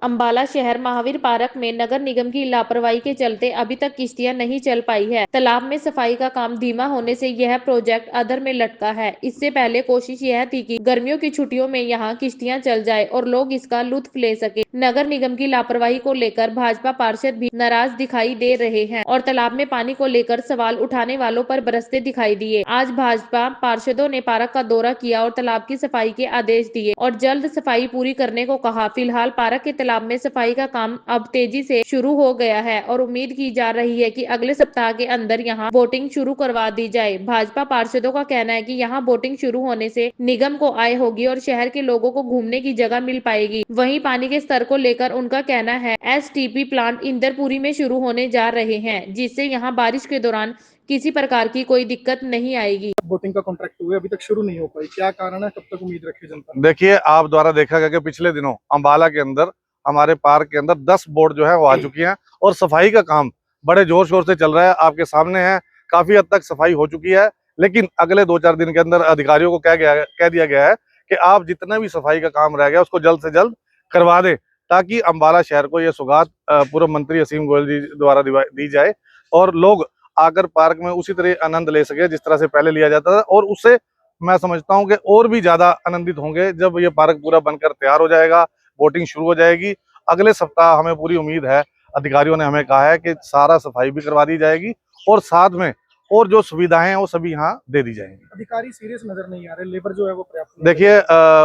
अंबाला शहर महावीर पार्क में नगर निगम की लापरवाही के चलते अभी तक किश्तियां नहीं चल पाई है। तालाब में सफाई का काम धीमा होने से यह प्रोजेक्ट अधर में लटका है। इससे पहले कोशिश यह थी कि गर्मियों की छुट्टियों में यहां किश्तियां चल जाए और लोग इसका लुत्फ ले सके। नगर निगम की लापरवाही को लेकर भाजपा पार्षद भी नाराज दिखाई दे रहे हैं और तालाब में पानी को लेकर सवाल उठाने वालों पर बरसते दिखाई दिए। आज भाजपा पार्षदों ने पार्क का दौरा किया और तालाब की सफाई के आदेश दिए और जल्द सफाई पूरी करने को कहा। फिलहाल पार्क के तालाब में सफाई का काम अब तेजी से शुरू हो गया है और उम्मीद की जा रही है कि अगले सप्ताह के अंदर यहां बोटिंग शुरू करवा दी जाए। भाजपा पार्षदों का कहना है कि यहां बोटिंग शुरू होने से निगम को आय होगी और शहर के लोगों को घूमने की जगह मिल पाएगी। वहीं पानी के स्तर को लेकर उनका कहना है एसटीपी प्लांट इंदरपुरी में शुरू होने जा रहे हैं, जिससे यहाँ बारिश के दौरान किसी प्रकार की कोई दिक्कत नहीं आएगी। बोटिंग का कॉन्ट्रैक्ट हुआ अभी तक शुरू नहीं हो पाई, क्या कारण है, कब तक उम्मीद रखे जनता? देखिए, आप द्वारा देखा गया कि पिछले दिनों अंबाला के अंदर हमारे पार्क के अंदर 10 बोट जो है वो आ चुकी हैं और सफाई का काम बड़े जोर शोर से चल रहा है। आपके सामने है, काफी हद तक सफाई हो चुकी है, लेकिन अगले 2-4 दिन के अंदर अधिकारियों को कह दिया गया है कि आप जितना भी सफाई का काम रह गया उसको जल्द से जल्द करवा दें, ताकि अंबाला शहर को यह सौगात पूर्व मंत्री असीम गोयल जी द्वारा दी जाए और लोग आकर पार्क में उसी तरह आनंद ले सके जिस तरह से पहले लिया जाता था। और उससे मैं समझता हूं कि और भी ज्यादा आनंदित होंगे जब ये पार्क पूरा बनकर तैयार हो जाएगा, बोटिंग शुरू हो जाएगी। अगले सप्ताह हमें पूरी उम्मीद है, अधिकारियों ने हमें कहा है कि सारा सफाई भी करवा दी जाएगी और साथ में और जो सुविधाएं हैं वो सभी यहाँ दे दी जाएंगी। अधिकारी सीरियस नजर नहीं आ रहे, लेबर जो है वो पर्याप्त नहीं देखिए,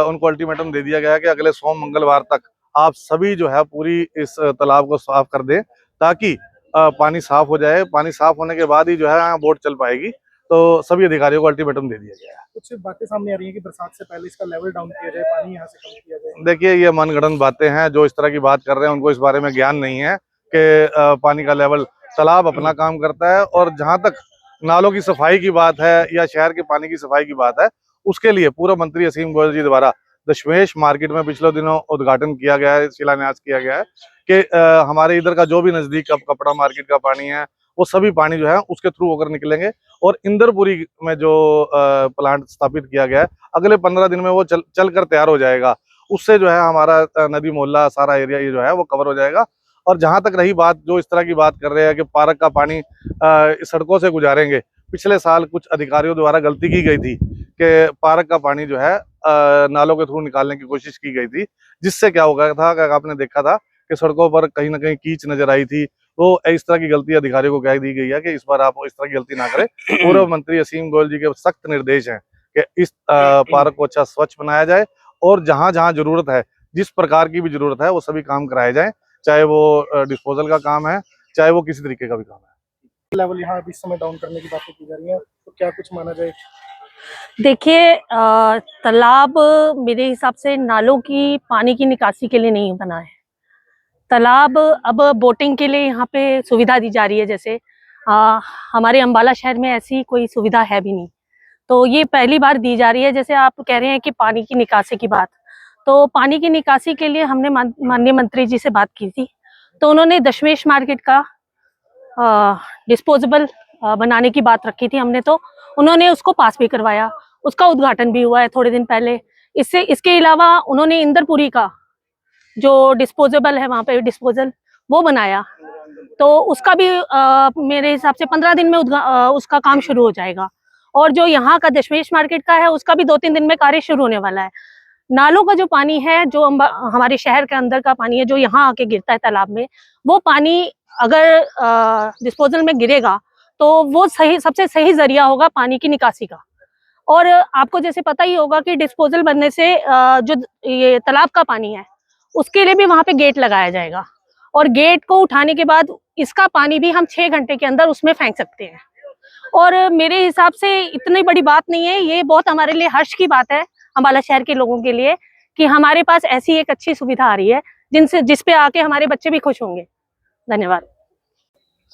उनको अल्टीमेटम दे दिया गया है कि अगले सोम मंगलवार तक आप सभी जो है पूरी इस तालाब को साफ कर दें, ताकि पानी साफ हो जाए। पानी साफ होने के बाद ही जो है यहाँ बोट चल पाएगी। तो सभी अधिकारियों को अल्टीमेटम दे दिया गया है। कुछ बातें सामने आ रही हैं कि बरसात से पहले इसका लेवल डाउन किया जाए, पानी यहाँ से कम किया जाए। देखिए, ये मनगढ़ंत बातें हैं। जो इस तरह की बात कर रहे हैं उनको इस बारे में ज्ञान नहीं है कि पानी का लेवल, तालाब अपना काम करता है और जहां तक नालों की सफाई की बात है या शहर के पानी की सफाई की बात है, उसके लिए पूर्व मंत्री असीम गोयल जी द्वारा दशमेश मार्केट में पिछले दिनों उद्घाटन किया गया है, शिलान्यास किया गया है कि हमारे इधर का जो भी नजदीक कपड़ा मार्केट का पानी है वो सभी पानी जो है उसके थ्रू होकर निकलेंगे और इंदरपुरी में जो प्लांट स्थापित किया गया है अगले 15 दिन में वो चल कर तैयार हो जाएगा। उससे जो है हमारा नदी मोहल्ला सारा एरिया ये जो है वो कवर हो जाएगा। और जहां तक रही बात, जो इस तरह की बात कर रहे हैं कि पार्क का पानी सड़कों से गुजारेंगे, पिछले साल कुछ अधिकारियों द्वारा गलती की गई थी कि पार्क का पानी जो है नालों के थ्रू निकालने की कोशिश की गई थी, जिससे क्या हो गया था कि आपने देखा था कि सड़कों पर कहीं ना कहीं कीच नजर आई थी। तो इस तरह की गलती अधिकारियों को कह दी गई है कि इस बार आप इस तरह की गलती ना करें। पूर्व मंत्री असीम गोयल जी के सख्त निर्देश हैं कि इस पार्क को अच्छा स्वच्छ बनाया जाए और जहां जहां जरूरत है, जिस प्रकार की भी जरूरत है, वो सभी काम कराए जाए, चाहे वो डिस्पोजल का काम है, चाहे वो किसी तरीके का भी काम है। लेवल यहाँ अभी इस समय डाउन करने की बातें की जा रही है, तो क्या कुछ माना जाए? देखिए, तालाब मेरे हिसाब से नालों की पानी की निकासी के लिए नहीं बना है। तालाब अब बोटिंग के लिए यहाँ पे सुविधा दी जा रही है। जैसे हमारे अंबाला शहर में ऐसी कोई सुविधा है भी नहीं, तो ये पहली बार दी जा रही है। जैसे आप कह रहे हैं कि पानी की निकासी की बात, तो पानी की निकासी के लिए हमने माननीय मंत्री जी से बात की थी, तो उन्होंने दशमेश मार्केट का डिस्पोजेबल बनाने की बात रखी थी हमने, तो उन्होंने उसको पास भी करवाया, उसका उद्घाटन भी हुआ है थोड़े दिन पहले। इसके अलावा उन्होंने इंदरपुरी का जो डिस्पोजेबल है वहाँ पे डिस्पोजल वो बनाया, तो उसका भी मेरे हिसाब से 15 दिन में उसका काम शुरू हो जाएगा। और जो यहाँ का दशमेश मार्केट का है उसका भी 2-3 दिन में कार्य शुरू होने वाला है। नालों का जो पानी है, जो हमारे शहर के अंदर का पानी है, जो यहाँ आके गिरता है तालाब में, वो पानी अगर डिस्पोजल में गिरेगा तो वो सबसे सही जरिया होगा पानी की निकासी का। और आपको जैसे पता ही होगा कि डिस्पोजल बनने से जो ये तालाब का पानी है उसके लिए भी वहां पे गेट लगाया जाएगा, और गेट को उठाने के बाद इसका पानी भी हम 6 घंटे के अंदर उसमें फेंक सकते हैं। और मेरे हिसाब से इतनी बड़ी बात नहीं है, ये बहुत हमारे लिए हर्ष की बात है अंबाला शहर के लोगों के लिए कि हमारे पास ऐसी एक अच्छी सुविधा आ रही है जिस पे आके हमारे बच्चे भी खुश होंगे। धन्यवाद।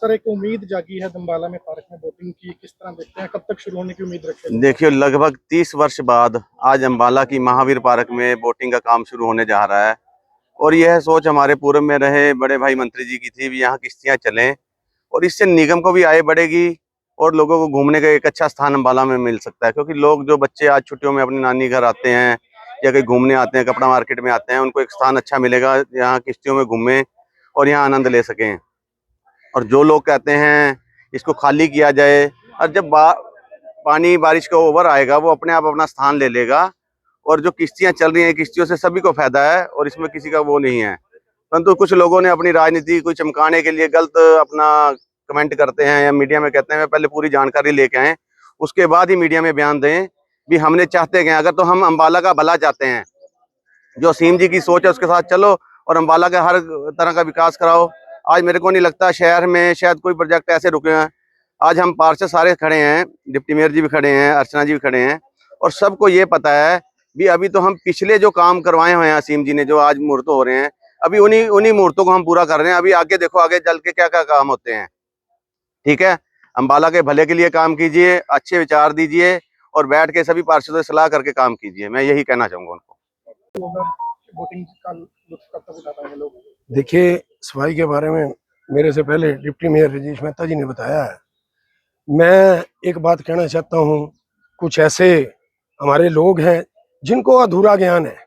सर, एक उम्मीद जागी है अंबाला में पार्क में बोटिंग की, किस तरह देखते हैं, कब तक शुरू होने की उम्मीद रखते हैं? देखिए, लगभग 30 वर्ष बाद आज अंबाला की महावीर पार्क में बोटिंग का काम शुरू होने जा रहा है और यह सोच हमारे पूर्व में रहे बड़े भाई मंत्री जी की थी भी यहाँ किश्तियाँ चलें और इससे निगम को भी आय बढ़ेगी और लोगों को घूमने का एक अच्छा स्थान अंबाला में मिल सकता है। क्योंकि लोग, जो बच्चे आज छुट्टियों में अपनी नानी घर आते हैं या कहीं घूमने आते हैं, कपड़ा मार्केट में आते हैं, उनको एक स्थान अच्छा मिलेगा यहाँ किश्तियों में घूमें और यहाँ आनंद ले सकें। और जो लोग कहते हैं इसको खाली किया जाए, और जब पानी बारिश का ओवर आएगा वो अपने आप अपना स्थान ले लेगा, और जो किश्तियां चल रही हैं किश्तियों से सभी को फायदा है और इसमें किसी का वो नहीं है। परंतु कुछ लोगों ने अपनी राजनीति को चमकाने के लिए गलत अपना कमेंट करते हैं या मीडिया में कहते हैं पहले पूरी जानकारी लेके आए उसके बाद ही मीडिया में बयान दें भी हमने चाहते क्या। अगर तो हम अम्बाला का भला चाहते हैं, जो असीम जी की सोच है उसके साथ चलो और अम्बाला का हर तरह का विकास कराओ। आज मेरे को नहीं लगता शहर में शायद कोई प्रोजेक्ट ऐसे रुके हैं। आज हम पार्षद सारे खड़े हैं, डिप्टी मेयर जी भी खड़े हैं, अर्चना जी भी खड़े हैं, और सबको ये पता है भी अभी तो हम पिछले जो काम करवाए हुए हैं असीम जी ने, जो आज मुहूर्त हो रहे हैं, अभी उन्हीं मुहूर्तों को हम पूरा कर रहे हैं। अभी आगे देखो, आगे चल के क्या क्या काम होते हैं। ठीक है, अम्बाला के भले के लिए काम कीजिए, अच्छे विचार दीजिए और बैठ के सभी पार्षदों से सलाह करके काम कीजिए। मैं यही कहना चाहूंगा उनको। वोटिंग का लुत्फ कब तक उठा पाएंगे लोग? देखिए, सफाई के बारे में मेरे से पहले डिप्टी मेयर राजेश मेहता जी ने बताया है। मैं एक बात कहना चाहता हूँ, कुछ ऐसे हमारे लोग हैं जिनको अधूरा ज्ञान है,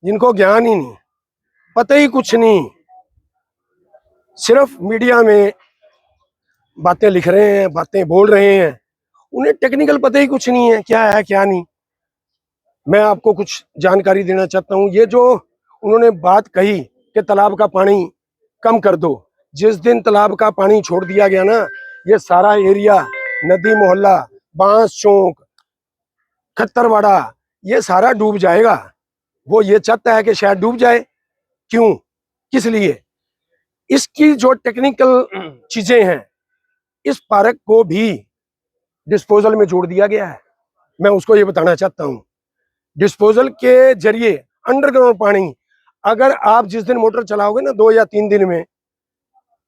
जिनको ज्ञान ही नहीं, पता ही कुछ नहीं, सिर्फ मीडिया में बातें लिख रहे हैं, बातें बोल रहे हैं, उन्हें टेक्निकल पता ही कुछ नहीं है, क्या है क्या नहीं। मैं आपको कुछ जानकारी देना चाहता हूँ। ये जो उन्होंने बात कही कि तालाब का पानी कम कर दो, जिस दिन तालाब का पानी छोड़ दिया गया ना, ये सारा एरिया, नदी मोहल्ला, बांस चौक, खत्तरवाड़ा, ये सारा डूब जाएगा। वो ये चाहता है कि शायद डूब जाए, क्यों, किस लिए? इसकी जो टेक्निकल चीजें हैं, इस पार्क को भी डिस्पोजल में जोड़ दिया गया है। मैं उसको ये बताना चाहता हूँ, डिस्पोजल के जरिए अंडरग्राउंड पानी, अगर आप जिस दिन मोटर चलाओगे ना 2 या 3 दिन में,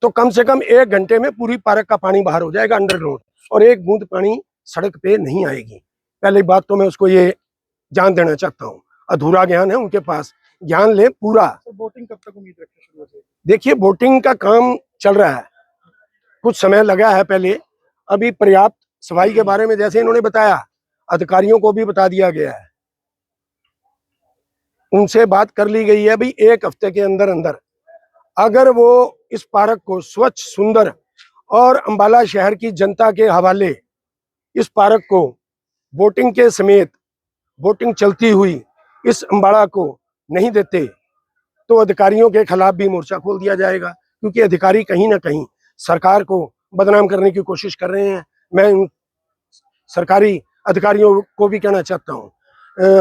तो कम से कम 1 घंटे में पूरी पार्क का पानी बाहर हो जाएगा अंडरग्राउंड, और एक बूंद पानी सड़क पे नहीं आएगी। पहली बात तो मैं उसको ये जान देना चाहता हूँ, अधूरा ज्ञान है उनके पास, ज्ञान ले पूरा। वोटिंग कब तक उम्मीद रखते शुरू हो जाएगी? देखिए, वोटिंग का काम चल रहा है, कुछ समय लगा है पहले, अभी पर्याप्त सफाई के बारे में जैसे इन्होंने बताया, अधिकारियों को भी बता दिया गया है, उनसे बात कर ली गई है। अभी 1 हफ्ते के अंदर अंदर अगर वो इस पार्क को स्वच्छ, सुंदर और अम्बाला शहर की जनता के हवाले इस पार्क को वोटिंग के समेत, वोटिंग चलती हुई इस अम्बाला को नहीं देते, तो अधिकारियों के खिलाफ भी मोर्चा खोल दिया जाएगा, क्योंकि अधिकारी कहीं ना कहीं सरकार को बदनाम करने की कोशिश कर रहे हैं। मैं उन सरकारी अधिकारियों को भी कहना चाहता हूँ,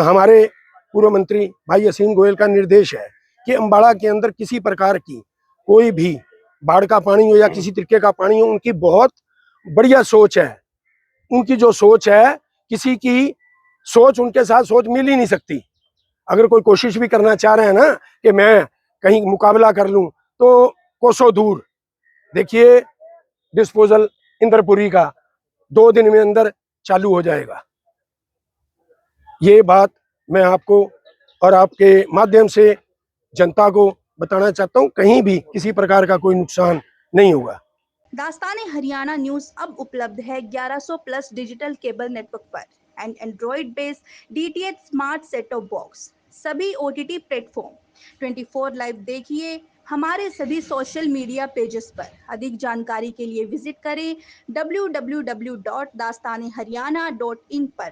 हमारे पूर्व मंत्री भाई असीम गोयल का निर्देश है कि अम्बाड़ा के अंदर किसी प्रकार की कोई भी बाढ़ का पानी हो या किसी तरीके का पानी हो, उनकी बहुत बढ़िया सोच है। उनकी जो सोच है, किसी की सोच उनके साथ सोच मिल ही नहीं सकती। अगर कोई कोशिश भी करना चाह रहे हैं ना कि मैं कहीं मुकाबला कर लूं, तो कोसों दूर। देखिए, डिस्पोजल इंद्रपुरी का 2 दिन में अंदर चालू हो जाएगा। ये बात मैं आपको और आपके माध्यम से जनता को बताना चाहता हूँ, कहीं भी किसी प्रकार का कोई नुकसान नहीं होगा। दास्तान हरियाणा न्यूज अब उपलब्ध है 1100 प्लस डिजिटल केबल नेटवर्क पर and Android based DTH smart set top box, सभी OTT प्लेटफॉर्म 24 लाइव देखिए हमारे सभी सोशल मीडिया पेजेस पर। अधिक जानकारी के लिए विजिट करें www.dastaneharyana.in पर।